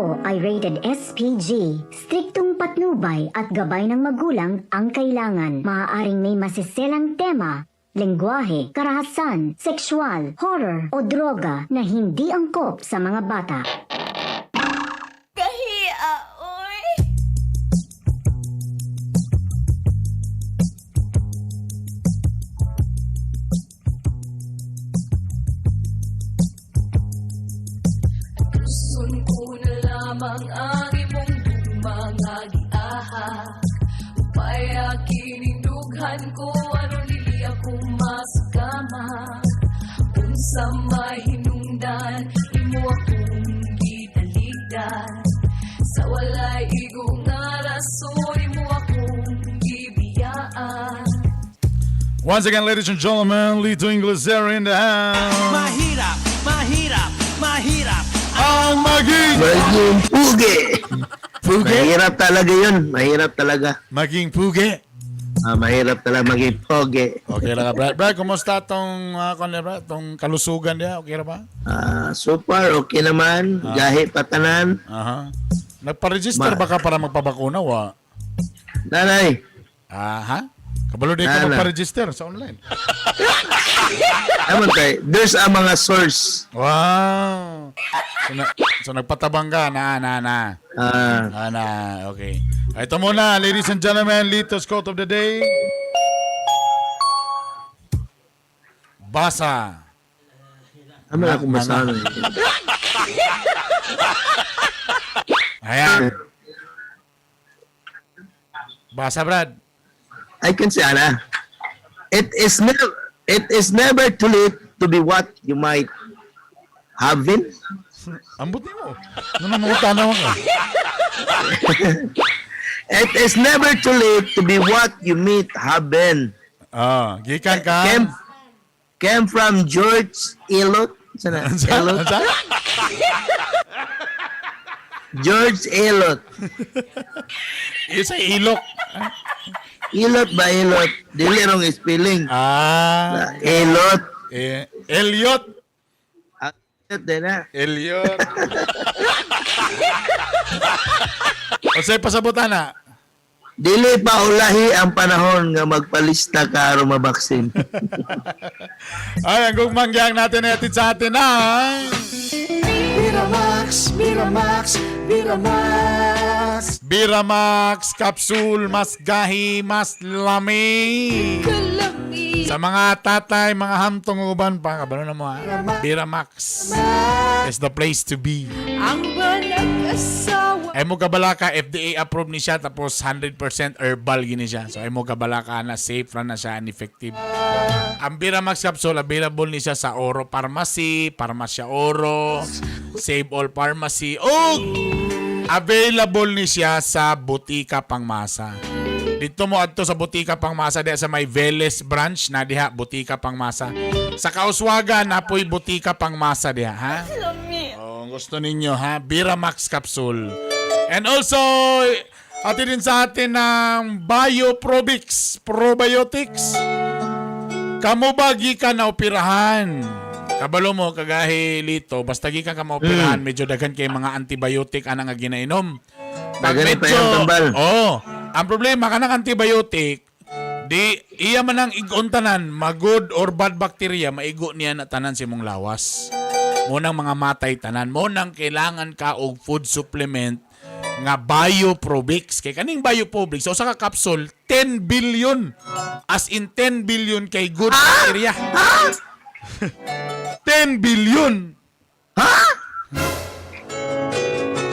ito ay rated SPG. Striktong patnubay at gabay ng magulang ang kailangan. Maaaring may masiselang tema, lengguwahe, karahasan, sexual, horror o droga na hindi angkop sa mga bata. Kahiya, oy! Gusto ko na lamang ang imong dumangagiahak upaya kinindughan ko aron dili ako masagama unsa may hinungdan imo akong gitaligdan sa walay igong nga rason imo akong gibiyaan. Once again, ladies and gentlemen, Lito Inglesero in the house. Mahirap, mahirap, mahirap. Ang maging Pugi. puge. Mahirap talaga yun. Mahirap talaga. Maging puge. Mahirap talaga maging pogi. Okay lang ka, Brad. Brad, kumusta tong, Brad, tong kalusugan niya? Okay na ba? So far, okay naman. Gahi patanan. Aha. Nagpa-register ba ka para magpabakuna? Wa? Nanay. Aha. Kabalo din ka Nana. magpa-register sa online. Naman tayo. There's a mga source. Wow. So nagpatabang ka na. Okay. Ito muna, ladies and gentlemen, Lito's quote of the day. Basa. Ano na akong basahan. Ayan. Basa, Brad. I can say, Ana. It is never too late to be what you might have been. Ambot mo. Ano na mga tanaw ka? It is never too late to be what you might have been. Gikan ka. Came from George Eliot. Sana? Eliot? George Eliot. Isa ilok. Eliot ba Eliot? Dili rong spelling. Eliot. Elliot. Eliot din na. Elliot. O sa'yo pasabutan na. Dili pa ulahi ang panahon nga magpalista ka aron mabaksin. Ay, ang gugmangyang natin natin sa atin ay... Miramax, Miramax, Miramax. Biramax Capsule, mas gahi, mas lami. Kalami Sa mga tatay, mga hamtong uban pa, kabalo na mo ha. Biramax is the place to be. ang walang asawa. Ay mo kabalaka, FDA approved ni siya, tapos 100% herbal gini siya. So ay mo kabalaka na safe ra na siya and effective. Ang Biramax Capsule, available ni siya sa Oro Pharmacy, Pharmacia Oro, Save All Pharmacy, o available ni siya sa Butika Pangmasa. Dito mo adto sa Butika Pangmasa diha sa may Veles branch na diha Butika Pangmasa. Sa Kauswagan napoy Butika Pangmasa diha, ha? Oh, gusto ninyo ha, Biramax Capsule. And also ati din sa atin ng Bioprobix Probiotics. Kamo ba gikan na operahan? Kabalo mo kagahi Lito, basta gikan ka maoperahan, medyo daghan kay mga antibiotic anang nga ginainom. Daghan pa yung tambal. Ang problema kanang antibiotic, di iya man ang igon tanan, mag-good or bad bacteria, maigo niya na tanan si mong lawas. Munang mga matay tanan, munang kailangan ka og food supplement nga Bioprobix. Kay kaning Bioprobix, so sa ka capsule 10 billion. As in 10 billion kay good bacteria. 10 billion.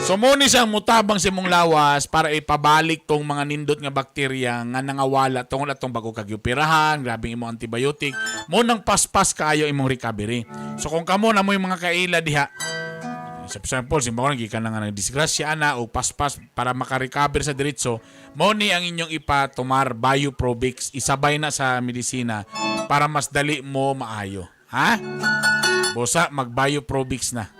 So mo ni siyang mutabang si mong lawas para ipabalik tong mga nindot nga bakterya nga nangawala tungod atong bago kagyupirahan, grabing imong antibiotic, mo nang paspas kaayo imong recovery. So kung kamo na mo yung mga kaila diha, sa example, simbahan gikan na nga nagdisgrasya na o paspas para makarecover sa diretso, mo ni ang inyong ipatumar Bioprobix, isabay na sa medisina para mas dali mo maayo. Ha? Bosa, mag-Bioprobix na.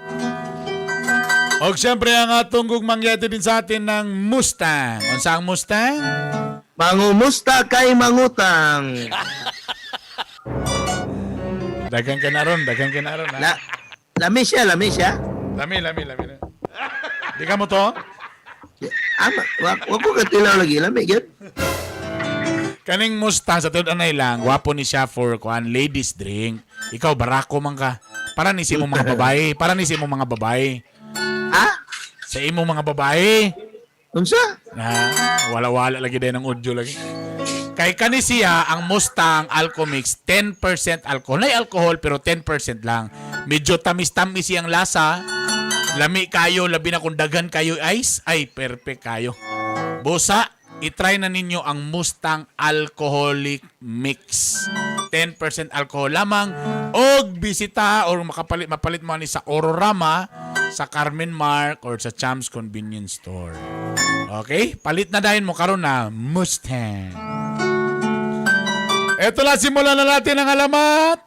O siyempre ang atong gugmangyati din sa atin ng Mustang. Unsa ang Mustang? Mangumusta kay mangutang. Dagang ka na ron, ha? Lami siya. Lami. Di ka mo to? Ama, wa ko katilaw lagi lami gyud. Kaning Mustang sa tinud anay lang, gwapo ni siya for kuan ladies drink. Ikaw barako man ka. Para ni si mo mga babae, para ni si mo mga babae. Ha? Sa imo mga babae. Unsa? Wala-wala lagi din ng audio lagi. Kay kani siya ang Mustang Alcomix 10% alcohol. Nay alcohol pero 10% lang. Medyo tamis-tamis siyang lasa. Lami kayo, labi na kung daghan kayo ice, ay perfect kayo. Busa, i-try na ninyo ang Mustang Alcoholic Mix. 10% alcohol lamang. Og bisita or mapalit mo ni sa Ororama, sa Carmen Mark or sa Champs Convenience Store. Okay? Palit na dahil mo karon na Mustang. Ito na, simulan na natin ang alamat.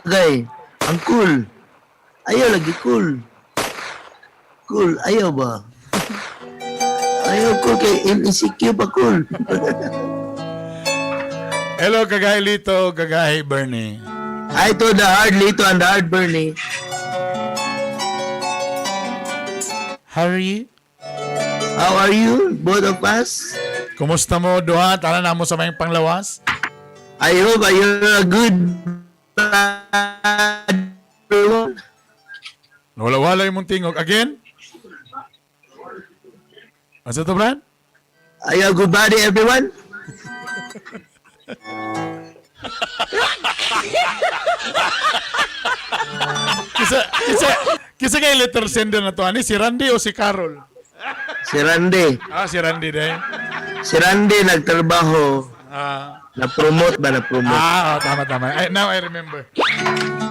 Gay, ang cool. Ayaw lagi cool. Cool, ayaw ba? Ayaw cool kay insecure pa cool. Hello, kagay Lito, kagay Bernie. Hi to the hard Lito and the hard Bernie. How are you? How are you, both of us? Kumusta mo, Duha? Tala na mo sa may panglawas? I hope you're a good everyone. Wala-wala yung mong tingog. Again? Asa to, Brad? Are you a good body, everyone? Kisa kay letter sender na to. Ani, si Randy o si Carol? Si Randy. Si Randy din. Si Randy nagtrabaho. Na-promote ba? Na-promote. Tama. Now I remember.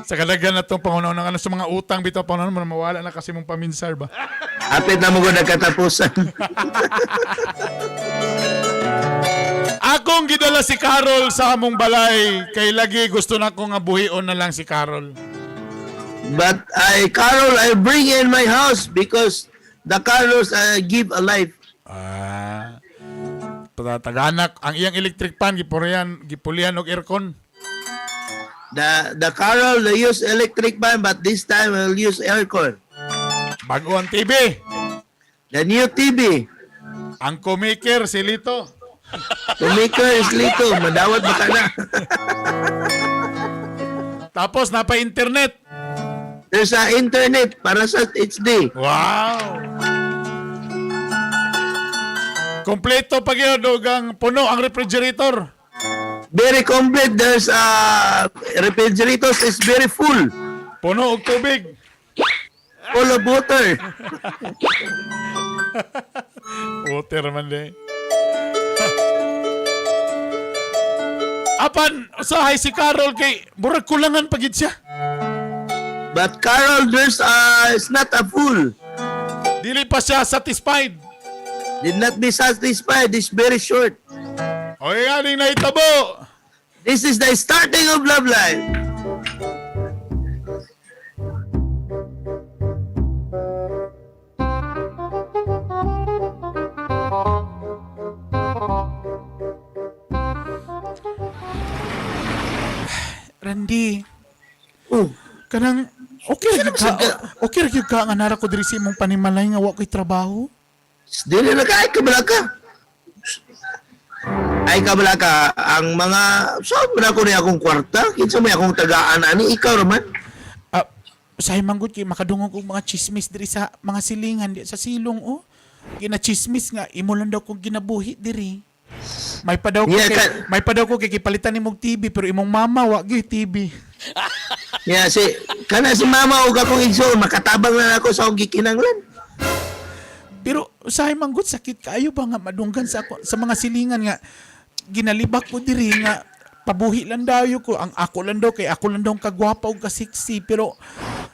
Sa kalagyan na itong pangunaw ng sa mga utang, bitaw pangunaw mo na mawala na kasi mong paminsar ba? Apit na mo ko nagkatapusan. Akong gidala si Carol sa among balay. Kay lagi gusto na kong abuhion na lang si Carol. But Carol, I bring in my house because the Carlos give a life. Taganak ang iyang electric fan gipulian og aircon. The Carol, they use electric fan, but this time we'll use aircon. Bago ang TV. The new TV. Ang comaker si Lito. Tumiker is Lito. Madawat ba ka na? Tapos napa internet. There's internet para sa HD. Wow. Kompleto pag yun, ang puno ang refrigerator. Very complete. There's refrigerators is very full. Puno og tubig. Full of water. Water man din. Apan, usahay si Carol kay murag kulangan pagid siya. But Carol, there's it's not a full. Dili pa siya satisfied. Did not be satisfied. It's very short. O yaning nahitabo. This is the starting of love life. Randy, Oh, kanang okay ra gyud ka nga nara ko diri sa imong panimalay nga wa ko'y trabaho. dili na ka, ay kabalaka. Ay kabalaka, ang mga, saan mo na ako niya akong kwarta? Kinsa mo akong tagaan ani, ikaw naman. Usahay manggod kay makadungog og mga chismis diri sa mga silingan di sa silong Gina chismis nga imo lang daw kog ginabuhi diri. May pa daw ko kay kipalitan nimong TV pero imong mama wa gyud TV. Yeah, kana si mama og akong igsoon, makatabang na ako sa akong gikinanglan. Pero usahay manggod sakit kaayo ba nga madunggan sa mga silingan nga ginalibak ko diri nga pabuhi lang daw ko ang ako lang daw kay ako lang daw kagwapa ug kasiksi pero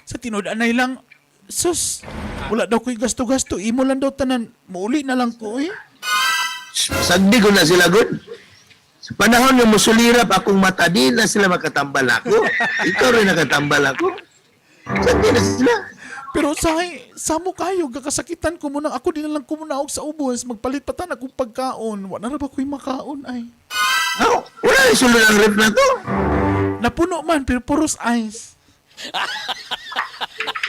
sa tinud-anay lang sus wala daw ko'y gasto-gasto imo lang daw tanan muuli na lang ko Sagdi ko na sila good. Sa panahon yung musulirap akong mata, di na sila makatambal ako. Ikaw rin nakatambal ako. Saan di na sila? Pero samo kayo, kakasakitan ko muna. Ako din na lang kumunaog sa ubos. Magpalit pa tan akong pagkaon. Wala na ba ko'y makaon ay? Oh, wala yung sulod ang ref na to. Napuno man, pero puros ice.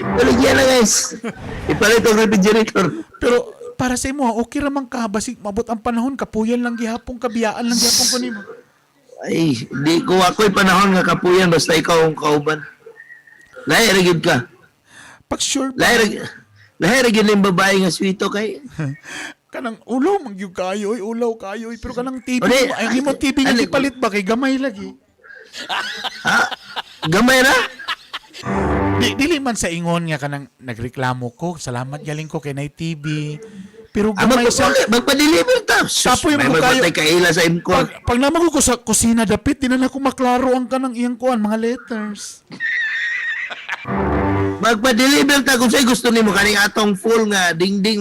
Baligyan na guys. Ipalit ang refrigerator. Pero para sa imo, okay ramang ka. Basig mabot ang panahon, kapuyan lang gihapon, kabiyaan lang gihapon ko nimo. Ay, di ko ako'y panahon nga kapuyan basta ikaw ang kauban. Lahi, ragid ka. Pag sure ba, Lahi, ragid na yung babae nga swito kay. kanang ulaw, magyug kayo, ulaw kayo. Pero kanang TV, Uli, ay hindi mo TV nga ali- ipalit ba, kay gamay lagi. Ha? Gamay na? Dili man sa ingon nga kanang nagreklamo ko, salamat galing ko kay Night TV. Pero Ah, gamay sa... magpa-deliver ta. Tapo yung may mga kayo- magpatay kaila sa imko. Pag naman ko sa kusina dapit, di na ko maklaro ang kanang iyang kuan, mga letters. Magpa-deliver ta kung sa'yo gusto nimo kaning atong full nga dingding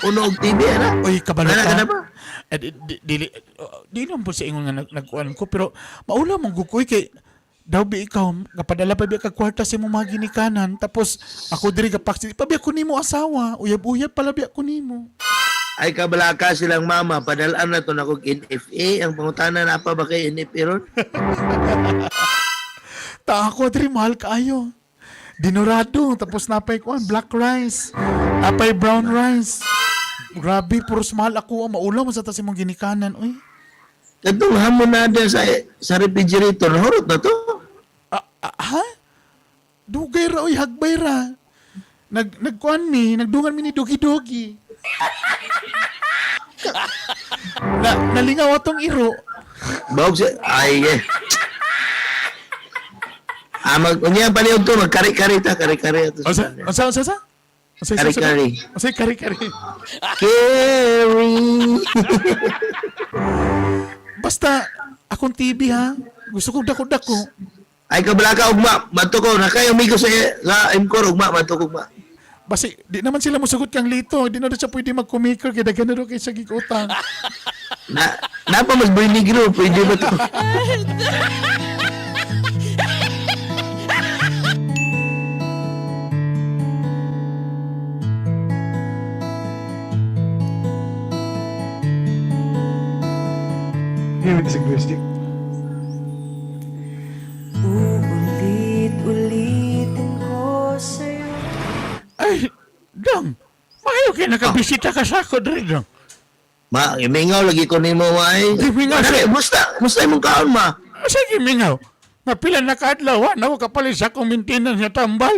unog TV ana. Oy, kabalo Wala ka na ka. ba? Di naman po sa ingon nga nagkuan ko, pero maula mong gukoy kay daw bi ikaw, kapadala pa bi ka kwarta sa imong mga ginikanan, tapos ako diri ka paksi, pa bi ako nimo asawa, uyab-uyab pala bi ako nimo. Ay kabalaka silang mama, padalaan na to na kog NFA. Ang pangutana na pa ba kay NFA ron? Ta ako diri mahal kaayo. Dinorado, tapos napay kuan black rice, napay brown rice. Grabe, puros mahal ako. Maulaw man sa tas imong ginikanan, oy. Katong hamonada sa refrigerator, horot na to. Ha? Dugay ra, oy, hagbay ra. Nagkuan mi, nagdungan mi ni Dogi-Dogi. Nalingaw atong iro. Bawag siya, ay eh. Unya paniod to, magkari-kari ta, kari-kari ato sa kanya. Kari-kari. Kari-kari. Carry. Basta, akong TV ha. Gusto kong dako-dako. Ay kabalaka ugma, madto ko na kayo migo sa MCOR ugma, madto ko ugma. Basi, di naman sila musugot kang lito. Di na rin siya pwede mag-kumaker. Kaya dagan na rin kayo sa gigutang. Napa mas boy negro, pwede ba to? Ulit-ulitin ko sa'yo. Ay, Dong. Maayo kayo nakabisita ka sa ako dre, Dong. Ma, imingaw lagi ko nimo ay. Imingaw siya. Musta imong kaon ma? Sige, mingaw. Napila na kaadlaw, na kapalit sa akong maintenance nga tambal.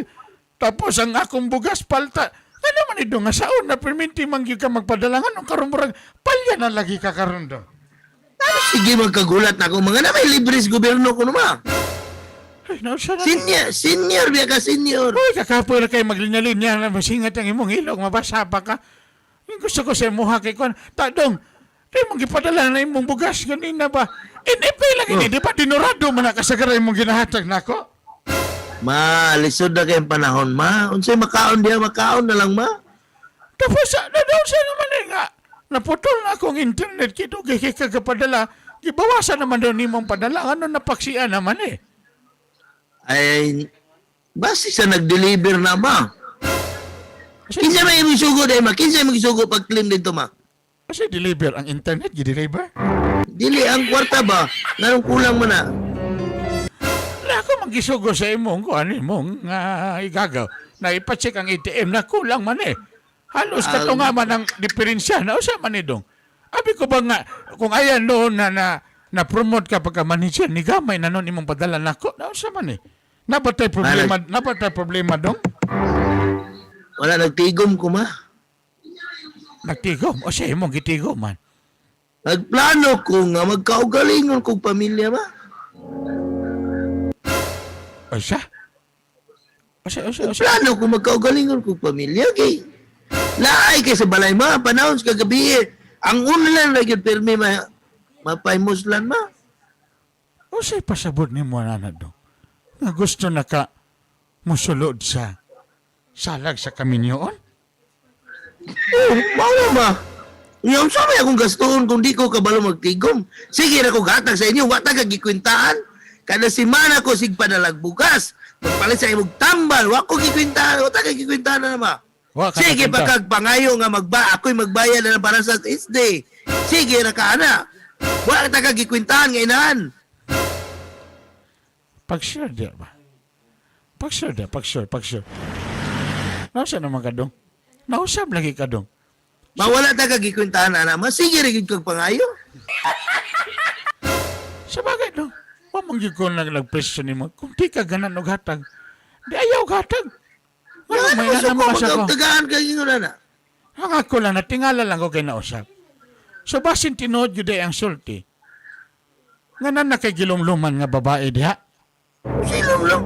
Tapos ang akong bugas palta. Ano man ito nga saon na perminti mangyay ka magpadalangan ang karumurag palya na lagi ka karon do. Ano sige magkagulat na ako mga na may libres gobyerno ko ma. Ay, nausa na. Senior biya ka senior. Uy, kakapoy na kayo maglinya-linya na masingat ang imong ilog, mabasa pa ka. Yung gusto ko sa imuha kay Kwan. Tadong, di mong gipadala na imong bugas ganina ba? NFA lang ini, di ba dinorado man na kasagaray mong ginahatag na ako? Ma, lisod na kayong panahon ma. Unsay makaon diya, makaon na lang ma. Tapos, daw siya naman eh nga. Naputol na akong internet, kito kay kagapadala. Gibawasan naman daw ni mong padala. Ano napaksiyan naman eh. Ay, basi sa nag-deliver na ma. Kinsa may imong sugod ay ma? Kinsa may sugod pag claim dito ma? Kasi deliver ang internet, gi-deliver. Dili ang kwarta ba? Nanong kulang mo na? Na ako magisugo sa imong kung ano imong igagaw. Na ipacheck ang ATM na kulang man eh. Halos kato nga man ang diferensya. Na usa man idong. Abi ko ba nga, kung ayan noon na promote ka pagka-manager ni Gamay na noon imong padala na ko, na usa man eh. Nabatay problema dong? Wala, nagtigom ko ma. Nagtigom. O siya imong gitigom man. Nagplano ko nga magkaugalingon kong pamilya ba? O siya? O siya. Plano ko magkaugalingon kong pamilya kay laay kay sa balay ma, panahon sa kagabi eh. Ang unlan lagi pirmi mapaymuslan ma. O siya pasabot ni mo na dong. Nga gusto na ka musulod sa salag sa kaminyoon? Oh, mao ma. Ngayon sa may akong gastuon kung di ko kabalo magtigom. Sige na ko gatag sa inyo, wata kag gikwintahan. Kada semana ko sig padalag bugas. Pagpalit sa imong tambal, wa ko gikwintahan, wata kag gikwintahan na naman. Wa ka Sige nakwinta. pagkag pangayo nga ako'y magbayad na para sa isday. Sige ra ka ana. Wa ta kag gikwintahan nga inahan. Pag-sure di ba? Pag-sure. Nausa naman ka dong. Nausap lagi ka dong. Mawala ta kag gikwintahan ana, sige ra gid kag pangayo. Sa bagay dong. Wa mong gyud ko nagpresyo nimo. Kung di ka ganan og hatag, di ayaw ka hatag. Wala Yan may mo sa naman sa ko. tagaan kag ingon na. Ang ako lang, natingala lang ko kay nausap. So basin tinood yun ang sulti. Nga na kay gilumluman nga babae diha. Silong lang.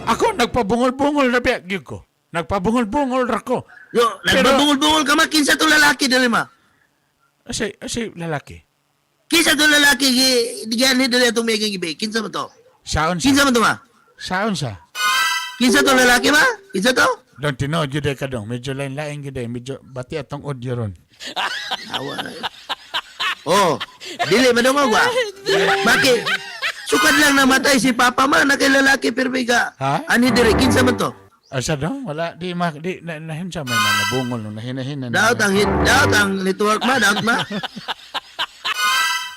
Ako nagpabungol-bungol na biya gyud ko. Nagpabungol-bungol ra ko. Yo, Pero- nagbabungol-bungol ka ma kinsa to lalaki dali ma. Asi lalaki. Kinsa to lalaki diyan dali atong may gibe. Kinsa mo to? Saon sa? Kinsa mo to ma? Saon sa? Kinsa to lalaki ma? Kinsa to? Don't tinood yun ka dong. Medyo lain-lain yun medyo bati atong audio ron. Awa. Oh, dili madungog ba? Bakit? Sukad lang namatay si Papa ma na kay lalaki permiga. Ha? Ani dire kinsa man to? Asa dong? Wala. Di nahin sa may nabungol. Nahinahin na. Daot ang network ma, daot ma.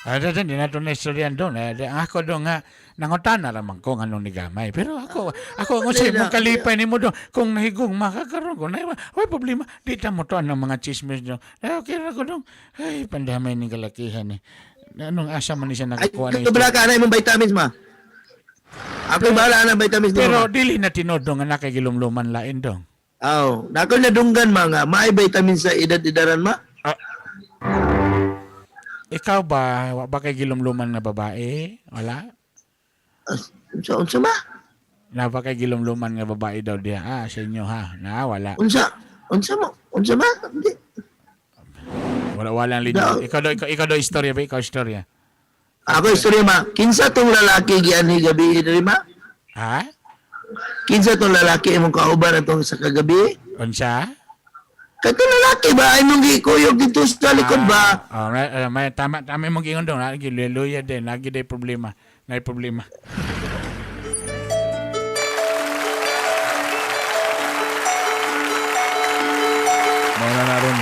Di na ito na istoryan doon. Ang ako doon nga, nangutan na naman kung anong nigamay. Pero ako ang usay mong kalipay ni mo doon. Kung nahigong makakaroon ko, may problema. Di ta mo to ang mga chismis doon. Okay na ko doon. Ay, pandamay ni kalakihan eh. Anong asa man niya Ay, nakakuha na katubla ka na imong vitamins ma. Ako bahala na vitamins mo. Pero ma. dili na tinod doon nga nakagilumluman lain doon. Aw, nako na dunggan mga may vitamins sa edad-edaran ma. Ikaw ba, wa ba kay gilumluman na babae? Wala? Unsa ma? Na ba kay gilumluman nga babae daw diha? Sa inyo ha? Na, wala. Unsa mo? Unsa ma? Hindi. Wala ang linya. Ikaw daw istorya ba? Ikaw istorya. Ako istorya ma. Kinsa tong lalaki gianhi gabi diri ma? Ha? Kinsa tong lalaki imong kauban atong sa kagabi? Unsa? Kato lalaki ba ay mong gikuyog dito sa likod ba? May tama mong ingon doon. Lagi luya din. Lagi day problema. May problema. Mawala na rin.